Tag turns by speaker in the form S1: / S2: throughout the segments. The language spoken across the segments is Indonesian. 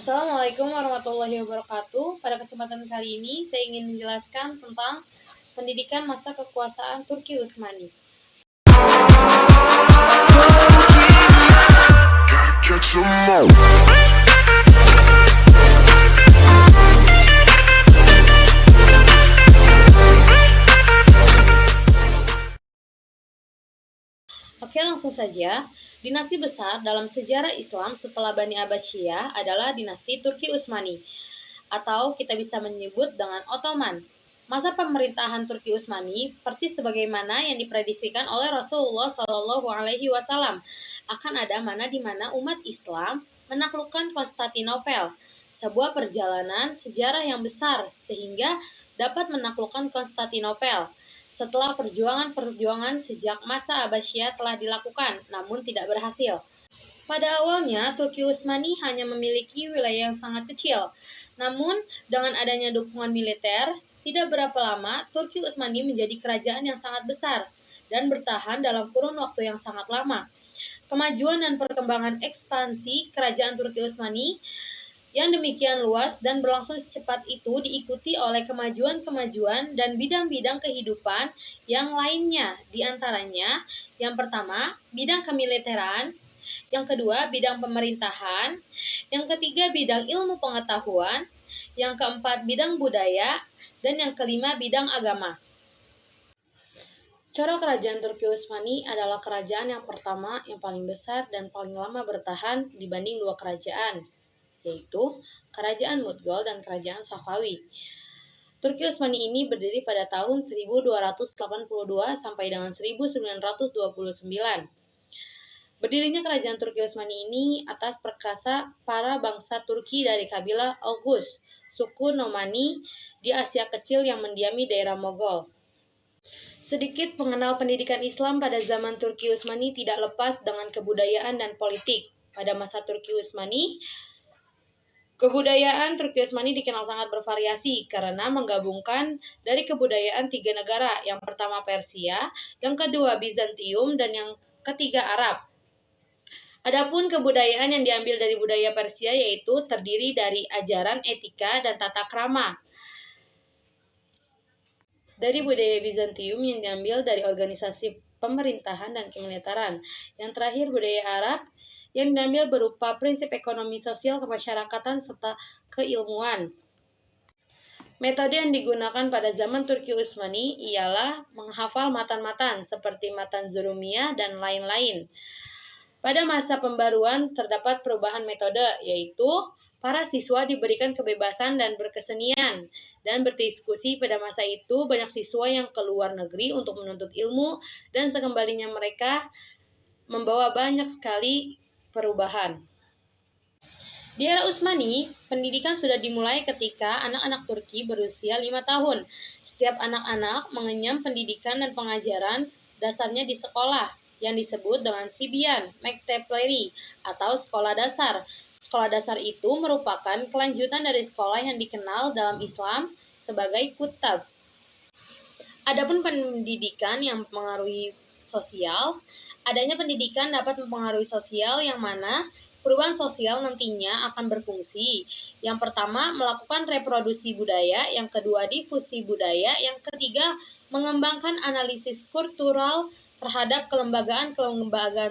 S1: Assalamualaikum warahmatullahi wabarakatuh. Pada kesempatan kali ini, saya ingin menjelaskan tentang pendidikan masa kekuasaan Turki Utsmani. Oke, langsung saja. Dinasti besar dalam sejarah Islam setelah Bani Abbasiyah adalah dinasti Turki Utsmani, atau kita bisa menyebut dengan Ottoman. Masa pemerintahan Turki Utsmani persis sebagaimana yang diprediksikan oleh Rasulullah Shallallahu Alaihi Wasallam, akan ada mana di mana umat Islam menaklukkan Konstantinopel, sebuah perjalanan sejarah yang besar sehingga dapat menaklukkan Konstantinopel. Setelah perjuangan sejak masa Abbasiyah telah dilakukan, namun tidak berhasil. Pada awalnya, Turki Utsmani hanya memiliki wilayah yang sangat kecil. Namun, dengan adanya dukungan militer, tidak berapa lama Turki Utsmani menjadi kerajaan yang sangat besar dan bertahan dalam kurun waktu yang sangat lama. Kemajuan dan perkembangan ekspansi kerajaan Turki Utsmani yang demikian luas dan berlangsung secepat itu diikuti oleh kemajuan-kemajuan dan bidang-bidang kehidupan yang lainnya, di antaranya yang pertama, bidang kemiliteran, yang kedua, bidang pemerintahan, yang ketiga, bidang ilmu pengetahuan, yang keempat, bidang budaya, dan yang kelima, bidang agama. Cara kerajaan Turki Utsmani adalah kerajaan yang pertama, yang paling besar, dan paling lama bertahan dibanding dua kerajaan, yaitu Kerajaan Mughal dan Kerajaan Safawi. Turki Utsmani ini berdiri pada tahun 1282 sampai dengan 1929. Berdirinya Kerajaan Turki Utsmani ini atas perkasa para bangsa Turki dari kabilah Oghuz, suku Nomani di Asia Kecil yang mendiami daerah Mogol. Sedikit pengenal pendidikan Islam pada zaman Turki Utsmani tidak lepas dengan kebudayaan dan politik. Pada masa Turki Utsmani, kebudayaan Turki Utsmani dikenal sangat bervariasi karena menggabungkan dari kebudayaan tiga negara, yang pertama Persia, yang kedua Bizantium, dan yang ketiga Arab. Adapun kebudayaan yang diambil dari budaya Persia yaitu terdiri dari ajaran etika dan tata krama. Dari budaya Bizantium yang diambil dari organisasi pemerintahan dan kemiliteran. Yang terakhir budaya Arab yang diambil berupa prinsip ekonomi sosial kemasyarakatan serta keilmuan. Metode yang digunakan pada zaman Turki Utsmani ialah menghafal matan-matan seperti matan Zurumiyah dan lain-lain. Pada masa pembaruan terdapat perubahan metode, yaitu para siswa diberikan kebebasan dan berkesenian dan berdiskusi. Pada masa itu banyak siswa yang keluar negeri untuk menuntut ilmu dan sekembalinya mereka membawa banyak sekali perubahan. Di era Utsmani, pendidikan sudah dimulai ketika anak-anak Turki berusia 5 tahun. Setiap anak-anak mengenyam pendidikan dan pengajaran dasarnya di sekolah yang disebut dengan Sibyan, Mektepleri, atau sekolah dasar. Sekolah dasar itu merupakan kelanjutan dari sekolah yang dikenal dalam Islam sebagai kutab. Adapun pendidikan yang mempengaruhi sosial, adanya pendidikan dapat mempengaruhi sosial yang mana perubahan sosial nantinya akan berfungsi. Yang pertama, melakukan reproduksi budaya, yang kedua, difusi budaya, yang ketiga, mengembangkan analisis kultural terhadap kelembagaan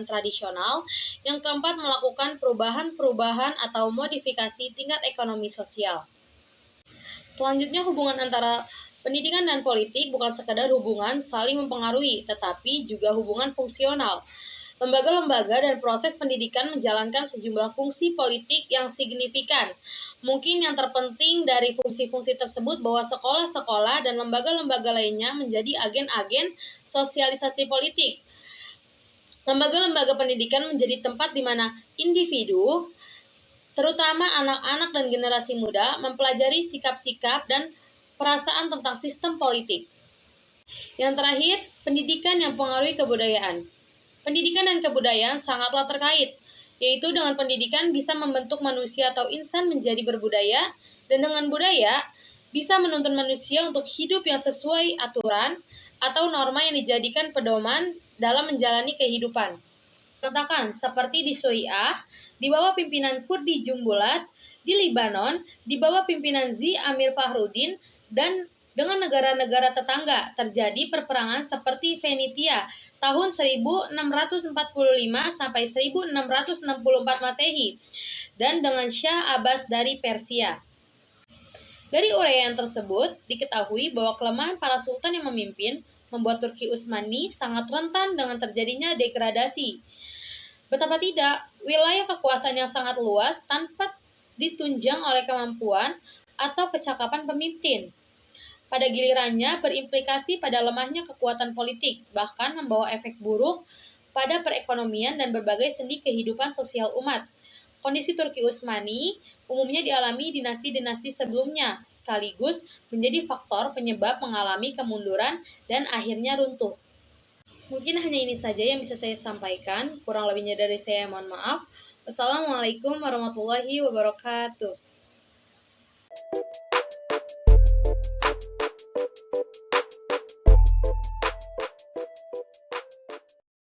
S1: tradisional, yang keempat, melakukan perubahan atau modifikasi tingkat ekonomi sosial. Selanjutnya, hubungan antara pendidikan dan politik bukan sekadar hubungan saling mempengaruhi, tetapi juga hubungan fungsional. Lembaga-lembaga dan proses pendidikan menjalankan sejumlah fungsi politik yang signifikan. Mungkin yang terpenting dari fungsi-fungsi tersebut bahwa sekolah-sekolah dan lembaga-lembaga lainnya menjadi agen-agen sosialisasi politik. Lembaga-lembaga pendidikan menjadi tempat di mana individu, terutama anak-anak dan generasi muda, mempelajari sikap-sikap dan perasaan tentang sistem politik. Yang terakhir, pendidikan yang mempengaruhi kebudayaan. Pendidikan dan kebudayaan sangatlah terkait, yaitu dengan pendidikan bisa membentuk manusia atau insan menjadi berbudaya, dan dengan budaya bisa menuntun manusia untuk hidup yang sesuai aturan atau norma yang dijadikan pedoman dalam menjalani kehidupan. Katakan, seperti di Suriah, di bawah pimpinan Kurdi Jumbulat, Di Libanon, di bawah pimpinan Zi Amir Fahrudin dan dengan negara-negara tetangga, terjadi perperangan seperti Venetia tahun 1645 sampai 1664 Masehi dan dengan Shah Abbas dari Persia. Dari uraian tersebut, diketahui bahwa kelemahan para sultan yang memimpin membuat Turki Utsmani sangat rentan dengan terjadinya degradasi. Betapa tidak, wilayah kekuasaan yang sangat luas tanpa ditunjang oleh kemampuan atau kecakapan pemimpin. Pada gilirannya berimplikasi pada lemahnya kekuatan politik, bahkan membawa efek buruk pada perekonomian dan berbagai sendi kehidupan sosial umat. Kondisi Turki Utsmani umumnya dialami dinasti-dinasti sebelumnya, sekaligus menjadi faktor penyebab mengalami kemunduran dan akhirnya runtuh. Mungkin hanya ini saja yang bisa saya sampaikan, kurang lebihnya dari saya mohon maaf. Wassalamualaikum warahmatullahi wabarakatuh.